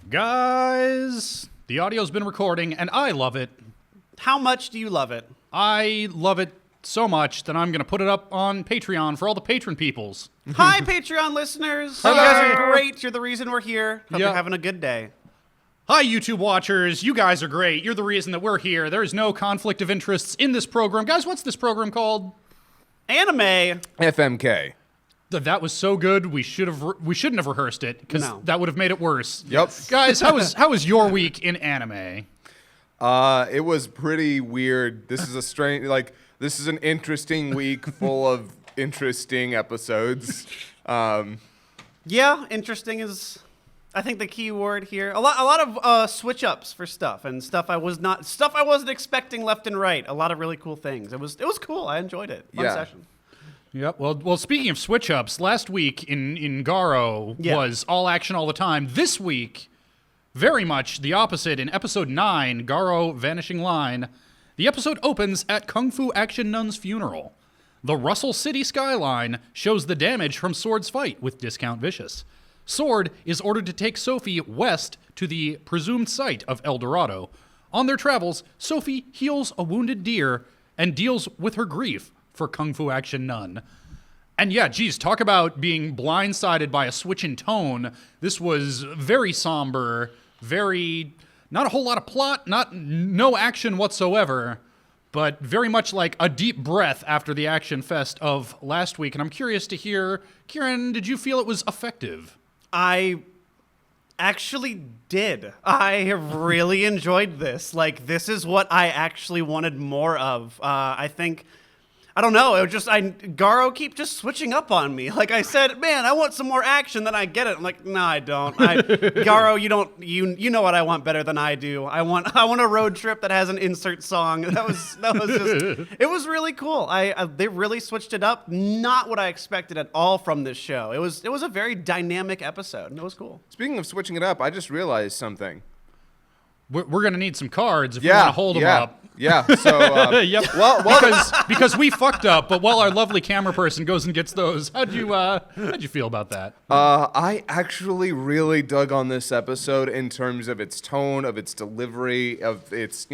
Guys, the audio's been recording, and I love it. How much do you love it? I love it so much that I'm going to put it up on Patreon for all the patron peoples. Hi, Patreon listeners. Hello. You guys are great. You're the reason we're here. Hope Yep. you're having a good day. Hi, YouTube watchers. You guys are great. You're the reason that we're here. There is no conflict of interests in this program. Guys, what's this program called? Anime. FMK. That was so good. We shouldn't have rehearsed it because No. that would have made it worse. Yep. Guys, how was your week in anime? It was pretty weird. This is a strange, this is an interesting week full of interesting episodes. Yeah, interesting is, I think, the key word here. A lot of switch ups for stuff and stuff I wasn't expecting left and right. A lot of really cool things. It was cool. I enjoyed it. Fun session. Yep. Well. Speaking of switch ups, last week in Garo was all action all the time. This week, very much the opposite. In episode 9, Garo Vanishing Line, the episode opens at Kung Fu Action Nun's funeral. The Russell City skyline shows the damage from Sword's fight with Discount Vicious. Sword is ordered to take Sophie west to the presumed site of El Dorado. On their travels, Sophie heals a wounded deer and deals with her grief for Kung Fu Action Nun. And yeah, geez, talk about being blindsided by a switch in tone. This was very somber, not a whole lot of plot, no action whatsoever, but very much like a deep breath after the action fest of last week. And I'm curious to hear, Kieran, did you feel it was effective? I actually did. I really enjoyed this. This is what I actually wanted more of. I don't know. It was just Garo keep just switching up on me. Like I said, man, I want some more action. Then I get it. I'm like, no, I don't. Garo, you know what I want better than I do. I want a road trip that has an insert song. That was just. It was really cool. They really switched it up. Not what I expected at all from this show. It was a very dynamic episode, and it was cool. Speaking of switching it up, I just realized something. We're going to need some cards if we want to hold them up. Yeah, so... yep. Well, because we fucked up, but while our lovely camera person goes and gets those, how'd you feel about that? I actually really dug on this episode in terms of its tone, of its delivery, of its,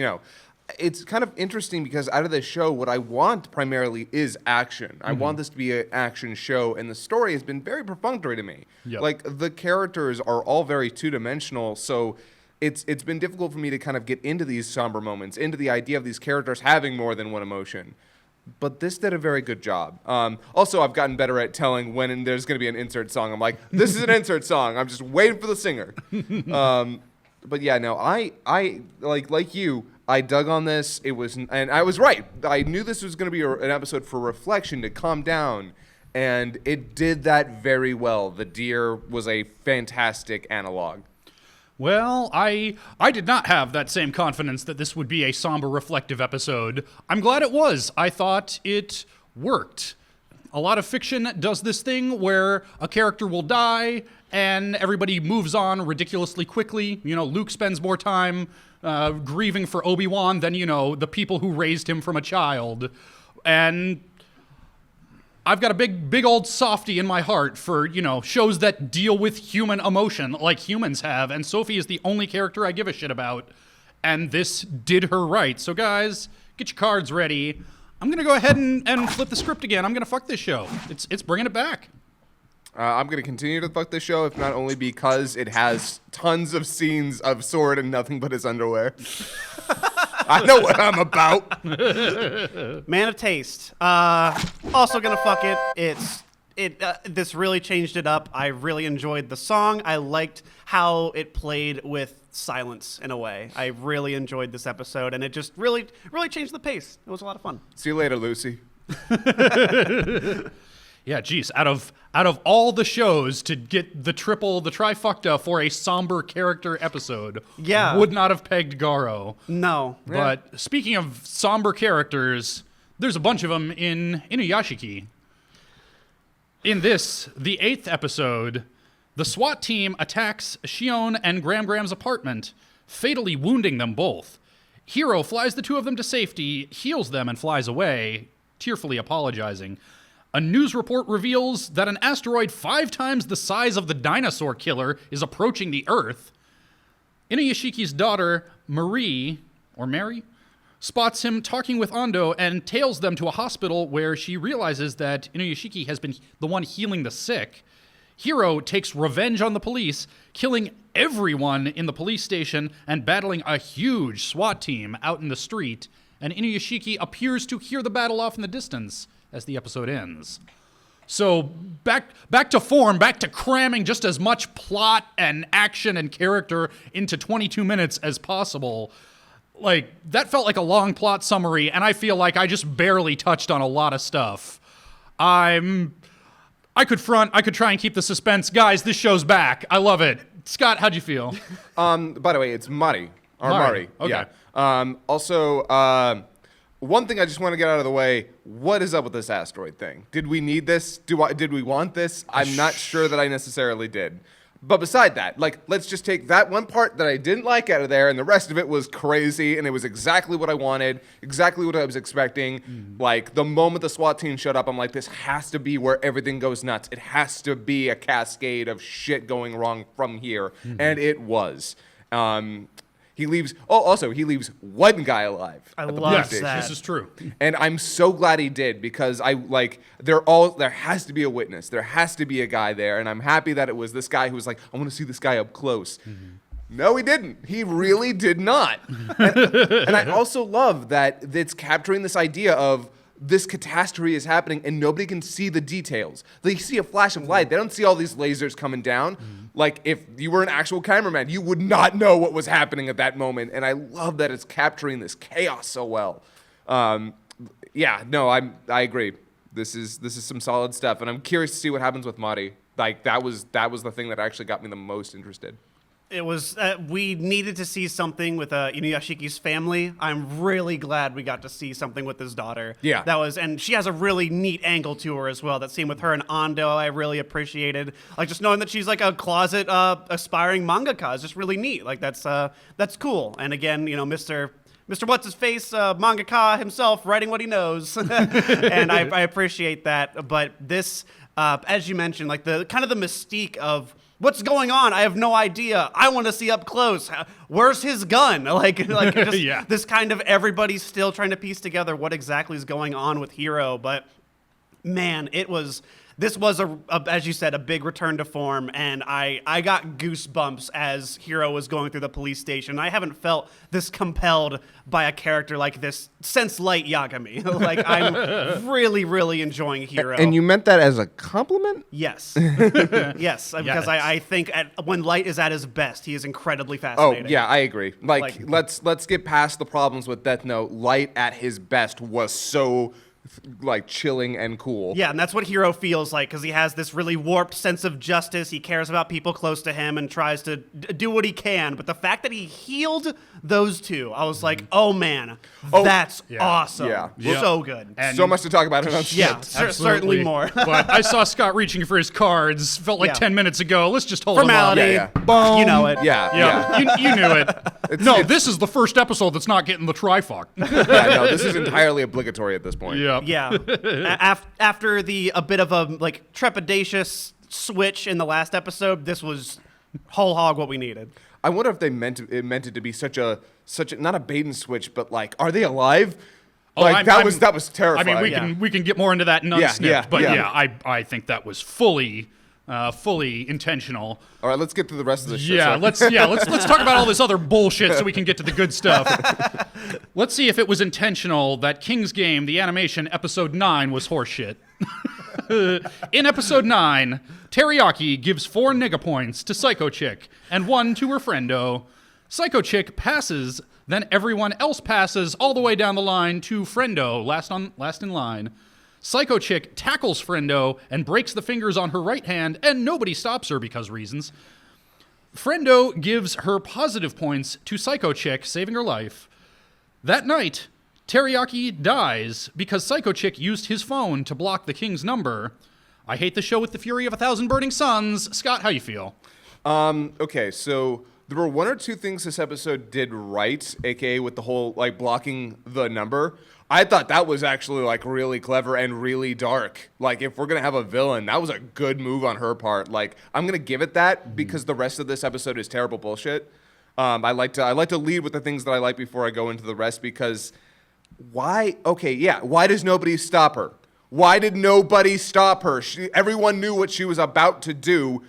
it's kind of interesting because out of this show, what I want primarily is action. I want this to be an action show, and the story has been very perfunctory to me. Yep. The characters are all very two-dimensional, so... It's been difficult for me to kind of get into these somber moments, into the idea of these characters having more than one emotion. But this did a very good job. Also, I've gotten better at telling when there's going to be an insert song. I'm like, this is an insert song. I'm just waiting for the singer. But yeah, no, I like you, I dug on this. And I was right. I knew this was going to be an episode for reflection, to calm down. And it did that very well. The deer was a fantastic analog. Well, I did not have that same confidence that this would be a somber, reflective episode. I'm glad it was. I thought it worked. A lot of fiction does this thing where a character will die and everybody moves on ridiculously quickly. Luke spends more time grieving for Obi-Wan than, the people who raised him from a child. And I've got a big old softy in my heart for, shows that deal with human emotion like humans have, and Sophie is the only character I give a shit about, and this did her right. So guys, get your cards ready. I'm going to go ahead and flip the script again. I'm going to fuck this show. It's bringing it back. I'm going to continue to fuck this show, if not only because it has tons of scenes of Sword and nothing but his underwear. I know what I'm about. Man of taste. Also gonna fuck it. This really changed it up. I really enjoyed the song. I liked how it played with silence in a way. I really enjoyed this episode, and it just really changed the pace. It was a lot of fun. See you later, Lucy. Yeah, geez, out of all the shows to get the trifecta for a somber character episode, would not have pegged Garo. No. But speaking of somber characters, there's a bunch of them in Inuyashiki. In this, the 8th episode, the SWAT team attacks Shion and Gram's apartment, fatally wounding them both. Hiro flies the two of them to safety, heals them, and flies away, tearfully apologizing. A news report reveals that an asteroid 5 times the size of the dinosaur killer is approaching the Earth. Inuyashiki's daughter, Marie, or Mary, spots him talking with Ando and tails them to a hospital where she realizes that Inuyashiki has been the one healing the sick. Hiro takes revenge on the police, killing everyone in the police station and battling a huge SWAT team out in the street, and Inuyashiki appears to hear the battle off in the distance as the episode ends. So back to form, back to cramming just as much plot and action and character into 22 minutes as possible. Like, that felt like a long plot summary, and I feel like I just barely touched on a lot of stuff. I could try and keep the suspense. Guys, this show's back. I love it. Scott, how'd you feel? By the way, it's Mari. Mari. Okay. Yeah. Also, one thing I just want to get out of the way, what is up with this asteroid thing? Did we need this? Did we want this? I'm not sure that I necessarily did. But beside that, like, let's just take that one part that I didn't like out of there, and the rest of it was crazy, and it was exactly what I wanted, exactly what I was expecting. Like, the moment the SWAT team showed up, I'm like, this has to be where everything goes nuts. It has to be a cascade of shit going wrong from here, and it was. He leaves one guy alive. I at the love police station. that. This is true. And I'm so glad he did, because there has to be a witness. There has to be a guy there. And I'm happy that it was this guy who was like, I want to see this guy up close. No, he didn't. He really did not. And I also love that it's capturing this idea of this catastrophe is happening and nobody can see the details. They see a flash of light. They don't see all these lasers coming down. Like, if you were an actual cameraman, you would not know what was happening at that moment. And I love that it's capturing this chaos so well. I agree. This is some solid stuff, and I'm curious to see what happens with Mari. Like, that was the thing that actually got me the most interested. It was, we needed to see something with Inuyashiki's family. I'm really glad we got to see something with his daughter. Yeah. And she has a really neat angle to her as well. That scene with her and Ando, I really appreciated. Like, just knowing that she's like a closet aspiring mangaka is just really neat. Like, that's cool. And again, Mr. What's-His-Face, mangaka himself, writing what he knows. And I appreciate that. But this, as you mentioned, like the kind of the mystique of what's going on? I have no idea. I want to see up close. Where's his gun? Like just Yeah. This kind of everybody's still trying to piece together what exactly is going on with Hiro. But man, this was as you said, a big return to form, and I got goosebumps as Hiro was going through the police station. I haven't felt this compelled by a character like this since Light Yagami. Like, I'm really, really enjoying Hiro. And you meant that as a compliment? Yes. Yes, because Yes. I think when Light is at his best, he is incredibly fascinating. Oh, yeah, I agree. Like, let's get past the problems with Death Note. Light at his best was so chilling and cool. Yeah, and that's what Hiro feels like, because he has this really warped sense of justice. He cares about people close to him and tries to do what he can. But the fact that he healed those two, I was like, oh man, that's awesome. Yeah. So good. And so much to talk about. Yeah, certainly more. But I saw Scott reaching for his cards. Felt like 10 minutes ago. Let's just hold Formality. them up. Yeah, Boom. You know it. Yeah. You knew it. This is the first episode that's not getting the trifuck. No, this is entirely obligatory at this point. Yeah. After a bit of a trepidatious switch in the last episode, this was whole hog what we needed. I wonder if they meant it to be such a not a bait and switch, but like, are they alive? That was terrifying. I mean, we can get more into that in unsnipped, but I think that was fully intentional. All right, let's get to the rest of the shit. Yeah, let's talk about all this other bullshit so we can get to the good stuff. Let's see if it was intentional that King's Game, the animation, episode 9 was horseshit. In episode 9, Teriyaki gives 4 nigga points to Psycho Chick and 1 to her friendo. Psycho Chick passes, then everyone else passes all the way down the line to friendo, last in line. Psycho Chick tackles friendo and breaks the fingers on her right hand, and nobody stops her because reasons. Friendo gives her positive points to Psycho Chick, saving her life. That night, Teriyaki dies because Psycho Chick used his phone to block the king's number. I hate the show with the fury of 1,000 burning suns. Scott, how you feel? Okay, so there were 1 or 2 things this episode did right, aka with the whole blocking the number. I thought that was actually really clever and really dark. Like, if we're gonna have a villain, that was a good move on her part. Like, I'm gonna give it that because the rest of this episode is terrible bullshit. I like to lead with the things that I like before I go into the rest, because why does nobody stop her? Why did nobody stop her? Everyone knew what she was about to do,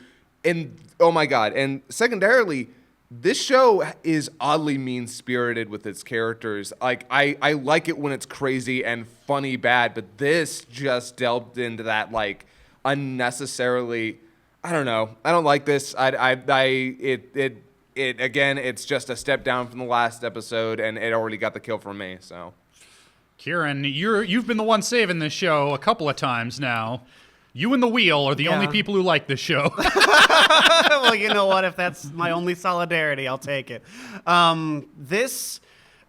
and oh my god. And secondarily, this show is oddly mean-spirited with its characters. Like, I like it when it's crazy and funny bad, but this just delved into that, like, unnecessarily. I don't know. I don't like this. Again, it's just a step down from the last episode, and it already got the kill from me. So, Kieran, you've been the one saving this show a couple of times now. You and the wheel are the only people who like this show. Well, you know what? If that's my only solidarity, I'll take it. This,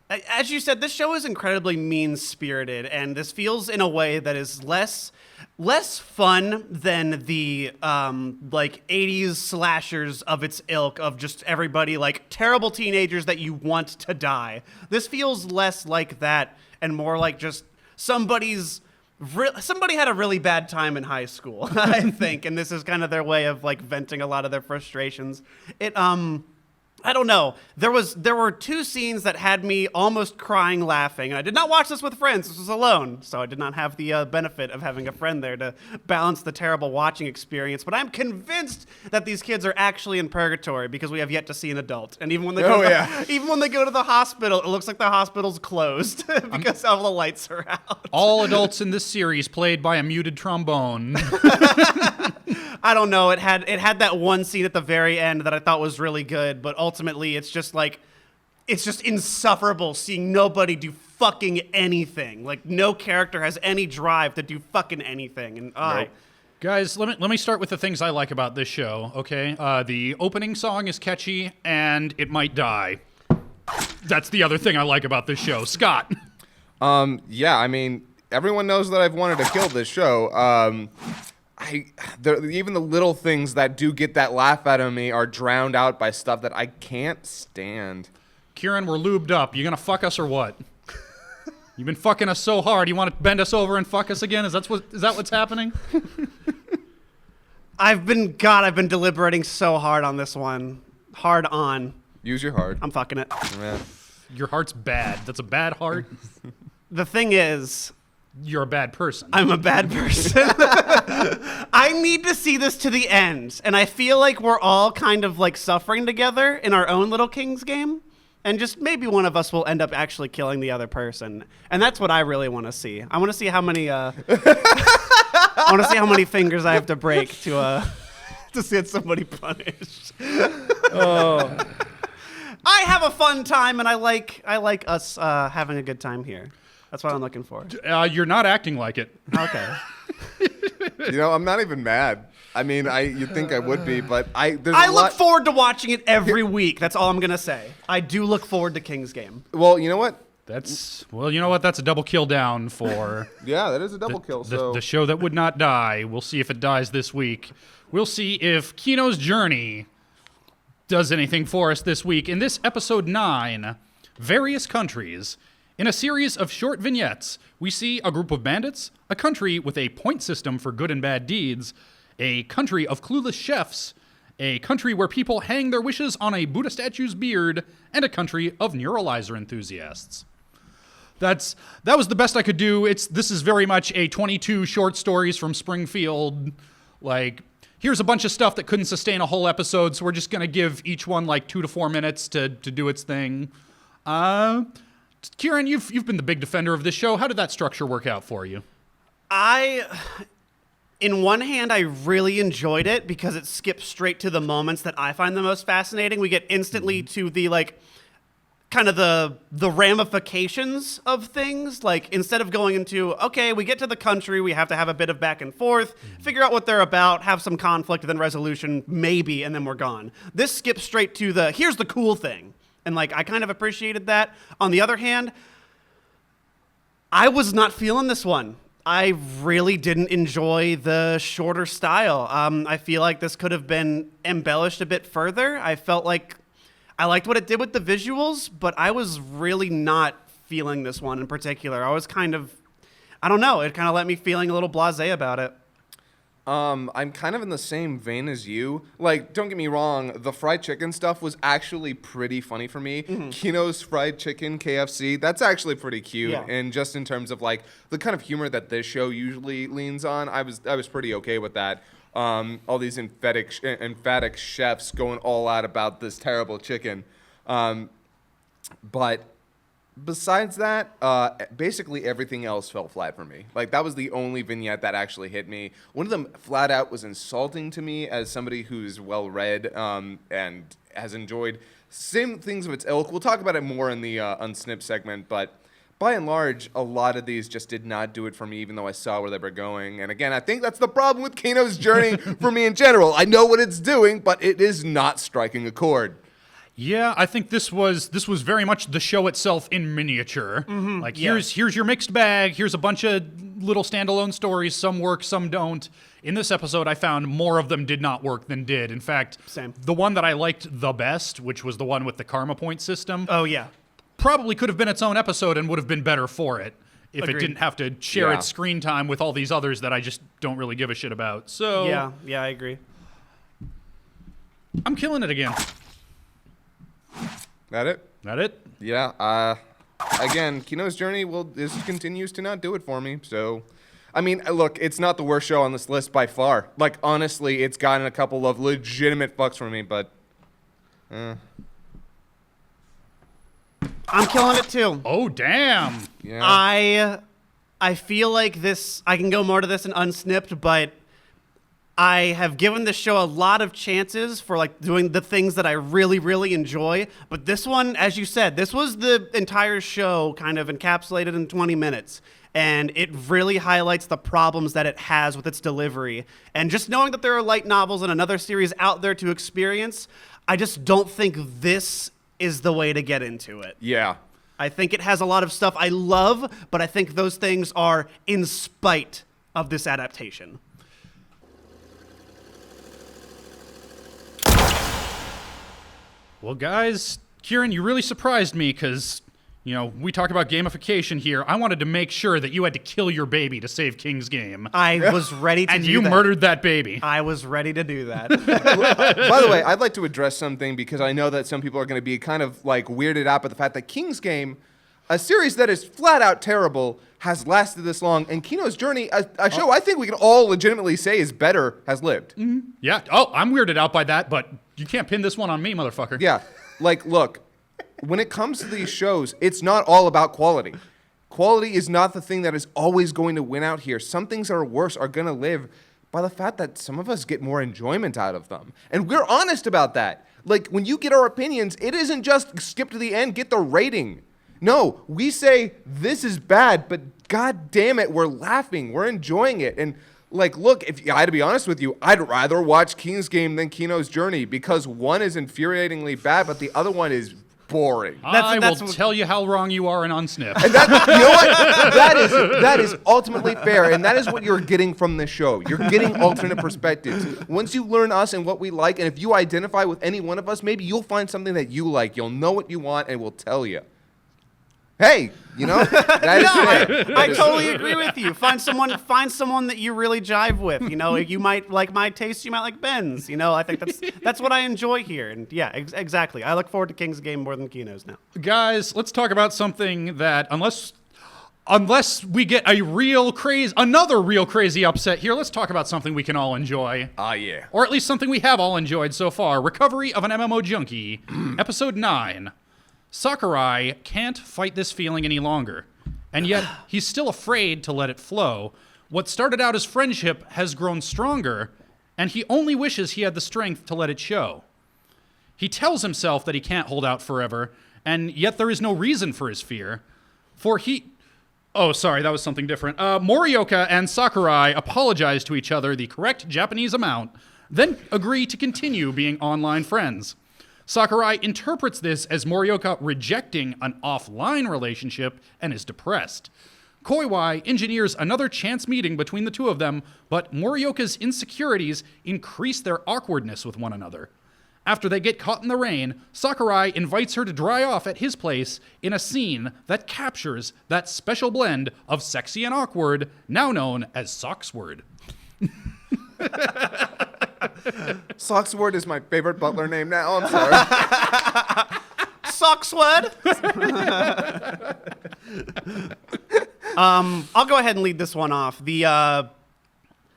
as you said, this show is incredibly mean-spirited, and this feels in a way that is less fun than the like 80s slashers of its ilk, of just everybody like terrible teenagers that you want to die. This feels less like that and more like just somebody had a really bad time in high school, I think, and this is kind of their way of like venting a lot of their frustrations. I don't know. There were two scenes that had me almost crying laughing. And I did not watch this with friends. This was alone. So I did not have the benefit of having a friend there to balance the terrible watching experience. But I'm convinced that these kids are actually in purgatory because we have yet to see an adult. And even when they go to the hospital, it looks like the hospital's closed because all the lights are out. All adults in this series played by a muted trombone. I don't know. It had that one scene at the very end that I thought was really good, but ultimately it's just insufferable seeing nobody do fucking anything. Like, no character has any drive to do fucking anything. And Nope. Guys, let me start with the things I like about this show, okay? The opening song is catchy, and it might die. That's the other thing I like about this show. Scott. Yeah, I mean, everyone knows that I've wanted to kill this show. Even the little things that do get that laugh out of me are drowned out by stuff that I can't stand. Kieran, we're lubed up. You gonna fuck us or what? You've been fucking us so hard. You want to bend us over and fuck us again? Is that what's happening? I've been deliberating so hard on this one. Hard on. Use your heart. I'm fucking it. Yeah. Your heart's bad. That's a bad heart. The thing is, You're a bad person. I'm a bad person. I need to see this to the end. And I feel like we're all kind of like suffering together in our own little King's game. And just maybe one of us will end up actually killing the other person. And that's what I really want to see. I want to see how many fingers I have to break to get somebody punished. Oh. I have a fun time, and I like us having a good time here. That's what I'm looking for. You're not acting like it. Okay. I'm not even mad. I mean, you'd think I would be, but I look forward to watching it every week. That's all I'm going to say. I do look forward to King's Game. Well, you know what? That's a double kill down for... Yeah, that is a double kill. The show that would not die. We'll see if it dies this week. We'll see if Kino's Journey does anything for us this week. In this episode 9, Various Countries... In a series of short vignettes, we see a group of bandits, a country with a point system for good and bad deeds, a country of clueless chefs, a country where people hang their wishes on a Buddha statue's beard, and a country of neuralizer enthusiasts. That was the best I could do. This is very much a 22 short stories from Springfield. Like, here's a bunch of stuff that couldn't sustain a whole episode, so we're just going to give each one like 2 to 4 minutes to do its thing. Kieran, you've been the big defender of this show. How did that structure work out for you? In one hand, I really enjoyed it because it skips straight to the moments that I find the most fascinating. We get instantly to the kind of the ramifications of things. Like, instead of going into, okay, we get to the country, we have to have a bit of back and forth, figure out what they're about, have some conflict, and then resolution, maybe, and then we're gone. This skips straight to here's the cool thing. And I kind of appreciated that. On the other hand, I was not feeling this one. I really didn't enjoy the shorter style. I feel like this could have been embellished a bit further. I felt like I liked what it did with the visuals, but I was really not feeling this one in particular. I was kind of, I don't know, it kind of left me feeling a little blasé about it. I'm kind of in the same vein as you. Like, don't get me wrong, the fried chicken stuff was actually pretty funny for me. Kino's fried chicken KFC, that's actually pretty cute. Yeah. And just in terms of like the kind of humor that this show usually leans on, I was pretty okay with that. All these emphatic chefs going all out about this terrible chicken. But besides that, basically everything else fell flat for me. Like, that was the only vignette that actually hit me. One of them flat out was insulting to me as somebody who's well-read and has enjoyed same things of its ilk. We'll talk about it more in the Unsnipped segment, but by and large, a lot of these just did not do it for me, even though I saw where they were going. And again, I think that's the problem with Kino's journey for me in general. I know what it's doing, but it is not striking a chord. Yeah, I think this was very much the show itself in miniature. Like, here's your mixed bag. Here's a bunch of little standalone stories. Some work, some don't. In this episode, I found more of them did not work than did. In fact, Same. The one that I liked the best, which was the one with the karma point system, Oh, yeah. probably could have been its own episode and would have been better for it if Agreed. it didn't have to share Yeah. its screen time with all these others that I just don't really give a shit about. So Yeah, I agree. I'm killing it again. That it? That it? Yeah. Again, Kino's journey this continues to not do it for me. So, I mean, look, it's not the worst show on this list by far. Like, honestly, it's gotten a couple of legitimate fucks from me, but I'm killing it too. Oh, damn. yeah. I feel like this, I can go more to this in Unsnipped, but I have given this show a lot of chances for like doing the things that I really, really enjoy. But this one, as you said, this was the entire show kind of encapsulated in 20 minutes. And it really highlights the problems that it has with its delivery. And just knowing that there are light novels and another series out there to experience, I just don't think this is the way to get into it. Yeah. I think it has a lot of stuff I love, but I think those things are in spite of this adaptation. Well, guys, Kieran, you really surprised me because, you know, we talk about gamification here. I wanted to make sure that you had to kill your baby to save King's game. I was ready to And do you that. murdered that baby. I was ready to do that. By the way, I'd like to address something because I know that some people are going to be kind of like weirded out by the fact that King's Game, a series that is flat out terrible, has lasted this long, and Kino's Journey, a show I think we can all legitimately say is better, has lived. Yeah. Oh, I'm weirded out by that, but you can't pin this one on me, motherfucker. Yeah. Like, look, when it comes to these shows, it's not all about quality. Quality is not the thing that is always going to win out here. Some things that are worse are going to live by the fact that some of us get more enjoyment out of them. And we're honest about that. Like, when you get our opinions, it isn't just skip to the end, get the rating. No, we say this is bad, but god damn it, we're laughing, we're enjoying it. And like, look, if I had to be honest with you, I'd rather watch King's Game than Kino's Journey because one is infuriatingly bad, but the other one is boring. I will tell you how wrong you are in Unsnipped. And that, you know what? That is ultimately fair, and that is what you're getting from this show. You're getting alternate perspectives. Once you learn us and what we like, and if you identify with any one of us, maybe you'll find something that you like. You'll know what you want, and we'll tell you. Hey, you know, that is fair. I totally agree with you. Find someone that you really jive with. You know, you might like my taste, you might like Ben's. You know, I think that's what I enjoy here. And yeah, exactly. I look forward to King's Game more than Kino's now. Guys, let's talk about something that unless we get another real crazy upset here, let's talk about something we can all enjoy. Yeah. Or at least something we have all enjoyed so far. Recovery of an MMO Junkie, Episode 9. Sakurai can't fight this feeling any longer, and yet he's still afraid to let it flow. What started out as friendship has grown stronger, and he only wishes he had the strength to let it show. He tells himself that he can't hold out forever, and yet there is no reason for his fear. Oh, sorry, that was something different. Morioka and Sakurai apologize to each other the correct Japanese amount, then agree to continue being online friends. Sakurai interprets this as Morioka rejecting an offline relationship and is depressed. Koiwai engineers another chance meeting between the two of them, but Morioka's insecurities increase their awkwardness with one another. After they get caught in the rain, Sakurai invites her to dry off at his place in a scene that captures that special blend of sexy and awkward, now known as Socksword. Socksword is my favorite butler name now. I'm sorry. Socksword. I'll go ahead and lead this one off. The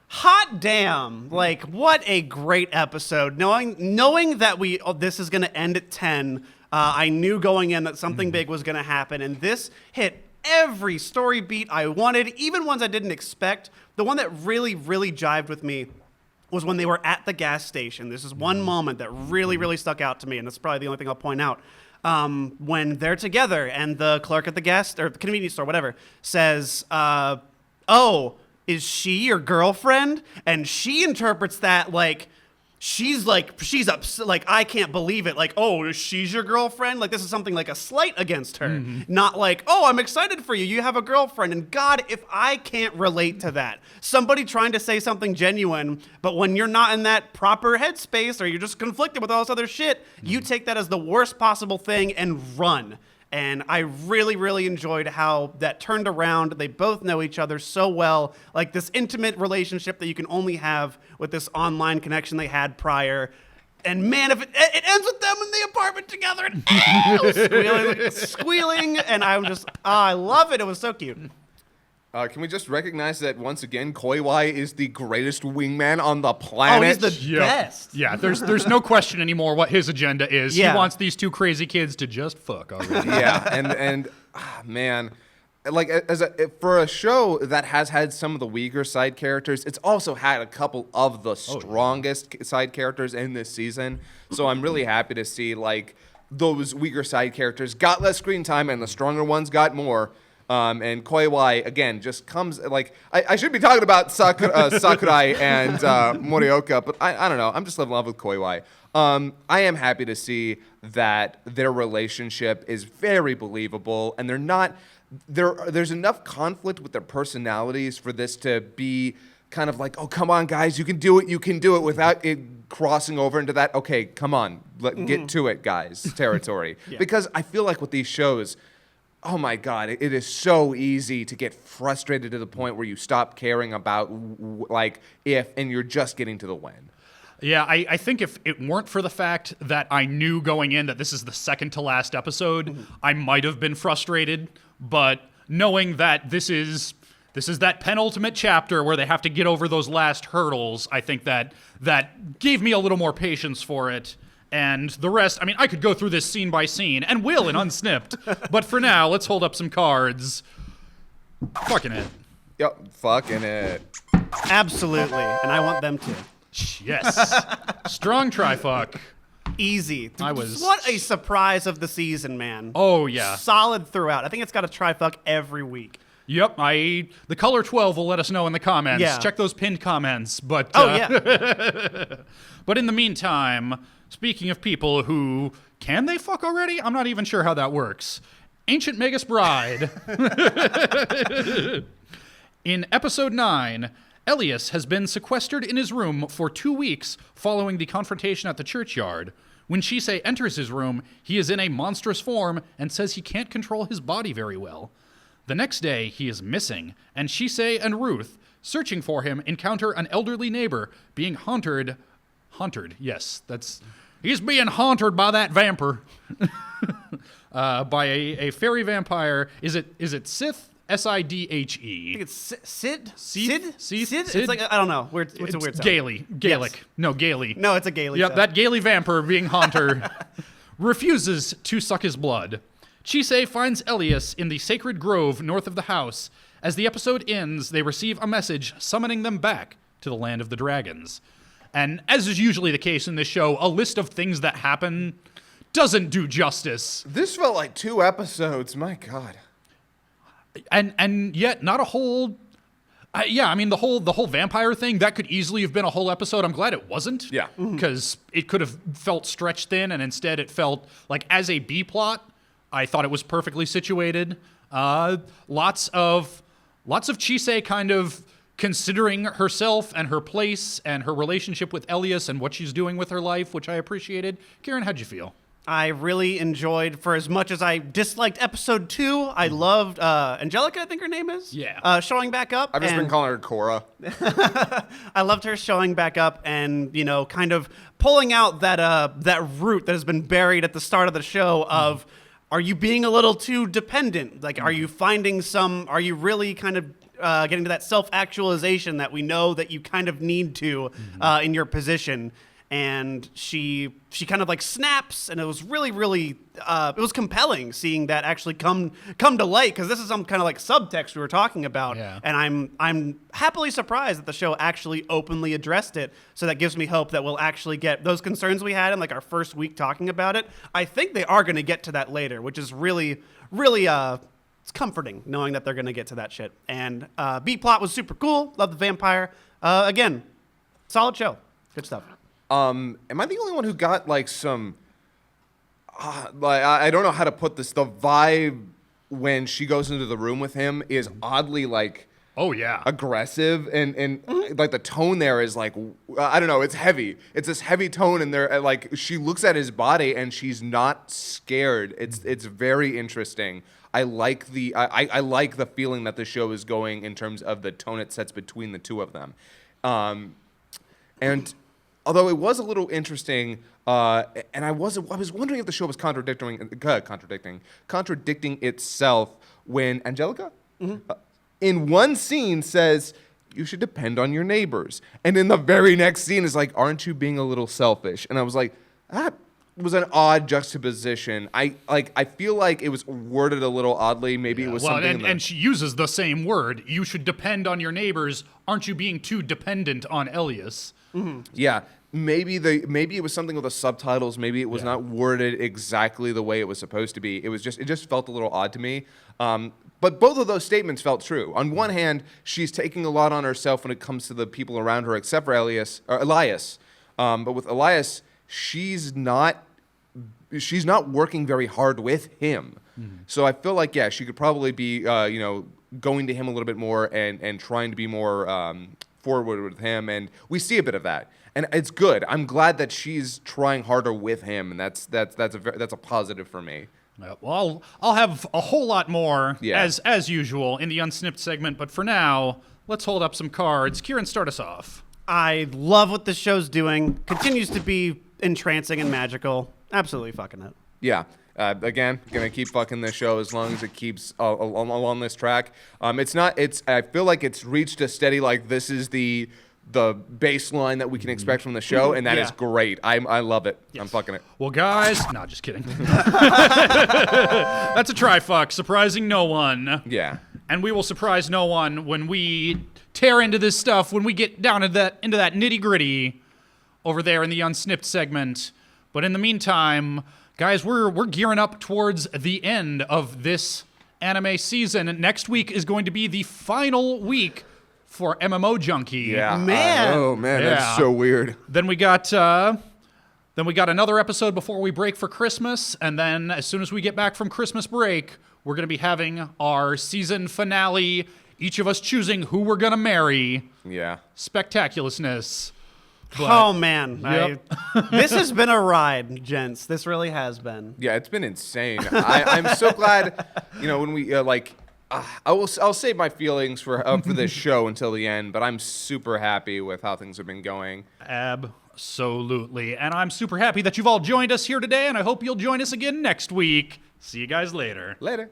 hot damn, like what a great episode. Knowing that this is going to end at 10, I knew going in that something big was going to happen, and this hit every story beat I wanted, even ones I didn't expect. The one that really, really jived with me was when they were at the gas station. This is one moment that really, really stuck out to me, and that's probably the only thing I'll point out. When they're together and the clerk at the convenience store, whatever, says, oh, is she your girlfriend? And she interprets that like, she's upset, like, I can't believe it. Like, oh, she's your girlfriend? Like, this is something like a slight against her. Not like, oh, I'm excited for you. You have a girlfriend. And God, if I can't relate to that. Somebody trying to say something genuine, but when you're not in that proper headspace or you're just conflicted with all this other shit, you take that as the worst possible thing and run. And I really, really enjoyed how that turned around. They both know each other so well. Like this intimate relationship that you can only have with this online connection they had prior. And man, if it ends with them in the apartment together, and squealing, and I'm just, I love it. It was so cute. Can we just recognize that once again, Koiwai is the greatest wingman on the planet? Oh, he's the best. Yeah, there's no question anymore what his agenda is. Yeah. He wants these two crazy kids to just fuck already. Yeah, and man, like for a show that has had some of the weaker side characters, it's also had a couple of the strongest side characters in this season. So I'm really happy to see like those weaker side characters got less screen time and the stronger ones got more. And Koiwai, again, just comes, like, I should be talking about Sakurai and Morioka, but I don't know. I'm just in love with Koiwai. I am happy to see that their relationship is very believable, and there's enough conflict with their personalities for this to be kind of like, oh, come on, guys, you can do it without it crossing over into that, okay, come on, get to it, guys, territory. Yeah. Because I feel like with these shows, oh my God, it is so easy to get frustrated to the point where you stop caring about like if and you're just getting to the when. Yeah, I think if it weren't for the fact that I knew going in that this is the second to last episode, I might have been frustrated. But knowing that this is that penultimate chapter where they have to get over those last hurdles, I think that gave me a little more patience for it. And the rest, I mean, I could go through this scene by scene, and will in Unsnipped. But for now, let's hold up some cards. Fucking it. Yep, fucking it. Absolutely, and I want them to. Yes. Strong try-fuck. Easy. What a surprise of the season, man. Oh, yeah. Solid throughout. I think it's got a try-fuck every week. Yep, the color 12 will let us know in the comments. Yeah. Check those pinned comments. But yeah. But in the meantime, speaking of people who can they fuck already? I'm not even sure how that works. Ancient Magus Bride. In episode 9, Elias has been sequestered in his room for 2 weeks following the confrontation at the churchyard. When Shisei enters his room, he is in a monstrous form and says he can't control his body very well. The next day, he is missing, and Shisei and Ruth, searching for him, encounter an elderly neighbor being haunted, yes, he's being haunted by that vampire, by a fairy vampire. Is it Sith? S-I-D-H-E. I think it's Sid? Sid? It's like, I don't know. It's a weird sound. Gaelic. Yes. No, Gaelic. No, it's a Gaelic. Yep, that Gaelic vampire being haunter refuses to suck his blood. Chisei finds Elias in the sacred grove north of the house. As the episode ends, they receive a message summoning them back to the land of the dragons. And as is usually the case in this show, a list of things that happen doesn't do justice. This felt like 2 episodes, my God. And yet not a whole... yeah, I mean, the whole vampire thing, that could easily have been a whole episode. I'm glad it wasn't. Yeah. Because it could have felt stretched thin, and instead it felt like as a B-plot, I thought it was perfectly situated. Lots of Chisei kind of considering herself and her place and her relationship with Elias and what she's doing with her life, which I appreciated. Kieran, how'd you feel? I really enjoyed, for as much as I disliked episode 2, I loved Angelica, I think her name is. Yeah. Showing back up. I've just been calling her Cora. I loved her showing back up and, kind of pulling out that root that has been buried at the start of the show of, are you being a little too dependent? Like, are you really kind of getting to that self-actualization that we know that you kind of need to in your position? And she kind of like snaps, and it was really, really, it was compelling seeing that actually come to light, because this is some kind of like subtext we were talking about. Yeah. And I'm happily surprised that the show actually openly addressed it. So that gives me hope that we'll actually get those concerns we had in like our first week talking about it. I think they are going to get to that later, which is really, really, it's comforting knowing that they're going to get to that shit. And B plot was super cool. Love the vampire. Again, solid show. Good stuff. Am I the only one who got like some, like, I don't know how to put this. The vibe when she goes into the room with him is oddly like, oh yeah, aggressive, and like the tone there is like, I don't know, it's heavy. It's this heavy tone, and there, like, she looks at his body and she's not scared. It's very interesting. I like I like the feeling that the show is going in terms of the tone it sets between the two of them, and. Although it was a little interesting, and I was wondering if the show was contradicting itself when Angelica, in one scene says, "You should depend on your neighbors," and in the very next scene is like, "Aren't you being a little selfish?" And I was like, that was an odd juxtaposition. I feel like it was worded a little oddly. Maybe it was something. And she uses the same word. You should depend on your neighbors. Aren't you being too dependent on Elias? Mm-hmm. Yeah, maybe it was something with the subtitles. Maybe it was not worded exactly the way it was supposed to be. It just felt a little odd to me. But both of those statements felt true. On one hand, she's taking a lot on herself when it comes to the people around her, except for Elias. But with Elias, she's not working very hard with him. Mm-hmm. So I feel like she could probably be going to him a little bit more and trying to be more forward with him, and we see a bit of that, and it's good. I'm glad that she's trying harder with him, and that's a positive for me. Well, I'll have a whole lot more as usual in the unsnipped segment, but for now, let's hold up some cards. Kieran, start us off. I love what this show's doing. Continues to be entrancing and magical. Absolutely fucking it. Yeah. Again, gonna keep fucking this show as long as it keeps along this track. I feel like it's reached a steady, like, this is the baseline that we can expect from the show, and that is great. I love it. Yes. I'm fucking it. Well, guys, no, just kidding. That's a try-fuck, surprising no one. Yeah. And we will surprise no one when we tear into this stuff, when we get down into that nitty-gritty over there in the unsnipped segment. But in the meantime, guys, we're gearing up towards the end of this anime season. Next week is going to be the final week for MMO Junkie. Yeah, man. That's so weird. Then we got another episode before we break for Christmas, and then as soon as we get back from Christmas break, we're going to be having our season finale. Each of us choosing who we're going to marry. Yeah. Spectaculousness. But, oh, man. Yep. This has been a ride, gents. This really has been. Yeah, it's been insane. I'm so glad, when we, I'll save my feelings for this show until the end, but I'm super happy with how things have been going. Absolutely. And I'm super happy that you've all joined us here today, and I hope you'll join us again next week. See you guys later. Later.